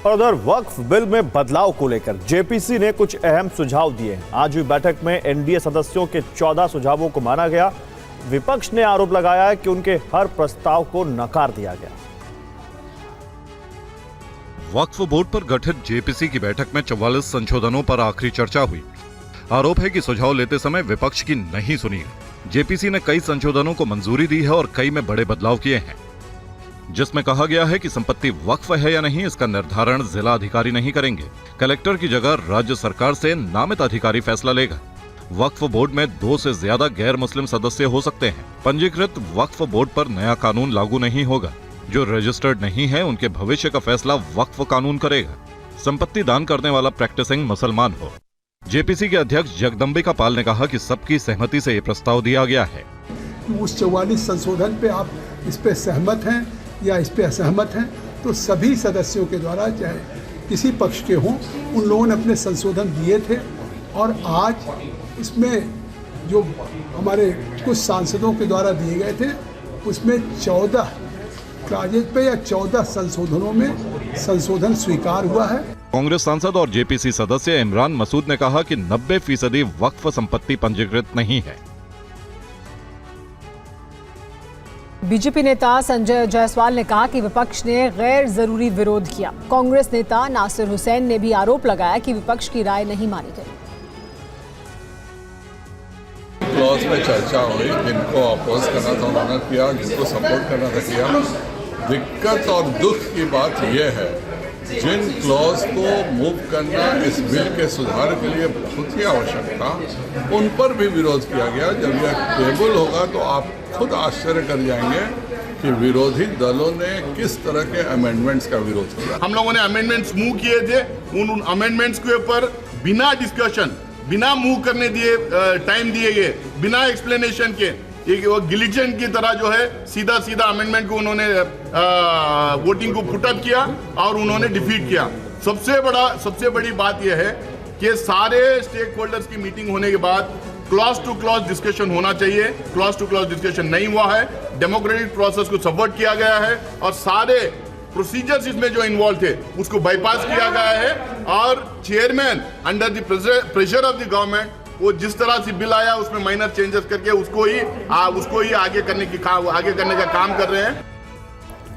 और उधर वक्फ बिल में बदलाव को लेकर जेपीसी ने कुछ अहम सुझाव दिए। आज हुई बैठक में एनडीए सदस्यों के 14 सुझावों को माना गया। विपक्ष ने आरोप लगाया है कि उनके हर प्रस्ताव को नकार दिया गया। वक्फ बोर्ड पर गठित जेपीसी की बैठक में 44 संशोधनों पर आखिरी चर्चा हुई। आरोप है कि सुझाव लेते समय विपक्ष की नहीं सुनी। जेपीसी ने कई संशोधनों को मंजूरी दी है और कई में बड़े बदलाव किए हैं, जिसमें कहा गया है कि संपत्ति वक्फ है या नहीं इसका निर्धारण जिला अधिकारी नहीं करेंगे। कलेक्टर की जगह राज्य सरकार से नामित अधिकारी फैसला लेगा। वक्फ बोर्ड में 2 से ज्यादा गैर मुस्लिम सदस्य हो सकते हैं। पंजीकृत वक्फ बोर्ड पर नया कानून लागू नहीं होगा। जो रजिस्टर्ड नहीं है उनके भविष्य का फैसला वक्फ कानून करेगा। संपत्ति दान करने वाला प्रैक्टिसिंग मुसलमान हो। जेपीसी के अध्यक्ष जगदम्बिका पाल ने कहा कि सबकी सहमति से ये प्रस्ताव दिया गया है। उस 44 संशोधन पे आप इस पे सहमत हैं या इस पे असहमत हैं, तो सभी सदस्यों के द्वारा चाहे किसी पक्ष के हों, उन लोगों ने अपने संशोधन दिए थे और आज इसमें जो हमारे कुछ सांसदों के द्वारा दिए गए थे उसमें 14 क्लाजेज पे या 14 संशोधनों में संशोधन स्वीकार हुआ है। कांग्रेस सांसद और जेपीसी सदस्य इमरान मसूद ने कहा कि 90% वक्फ संपत्ति पंजीकृत नहीं है। बीजेपी नेता संजय जायसवाल ने कहा कि विपक्ष ने गैर जरूरी विरोध किया। कांग्रेस नेता नासिर हुसैन ने भी आरोप लगाया कि विपक्ष की राय नहीं मानी गई। क्लॉज में चर्चा हुई, जिनको अपोज करना था उन्होंने किया, जिनको सपोर्ट करना था किया। दिक्कत और दुख की बात यह है, जिन क्लॉज को मूव करना इस बिल के सुधार के लिए बहुत ही आवश्यक था, उन पर भी विरोध किया गया। जब यह टेबल होगा तो आप खुद आश्चर्य कर जाएंगे कि विरोधी दलों ने किस तरह के अमेंडमेंट्स का विरोध किया। हम लोगों ने अमेंडमेंट्स मूव किए थे, उन अमेंडमेंट्स के ऊपर बिना डिस्कशन, बिना मूव करने दिए टाइम दिए गए, बिना एक्सप्लेनेशन के, एक गिलिजेंट की तरह जो है सीधा अमेंडमेंट को उन्होंने वोटिंग को पुट अप किया और उन्होंने डिफीट किया। सबसे बड़ी बात यह है कि सारे स्टेक होल्डर्स की मीटिंग होने के बाद क्लॉज टू क्लॉज डिस्कशन होना चाहिए। क्लॉज टू क्लॉज डिस्कशन नहीं हुआ है। डेमोक्रेटिक प्रोसेस को सबवर्ट किया गया है और सारे प्रोसीजर्स इसमें जो इन्वॉल्व थे उसको बाईपास किया गया है। और chairman under the pressure of the government वो जिस तरह से बिल आया उसमें माइनर चेंजेस करके उसको ही आगे करने का काम कर रहे हैं।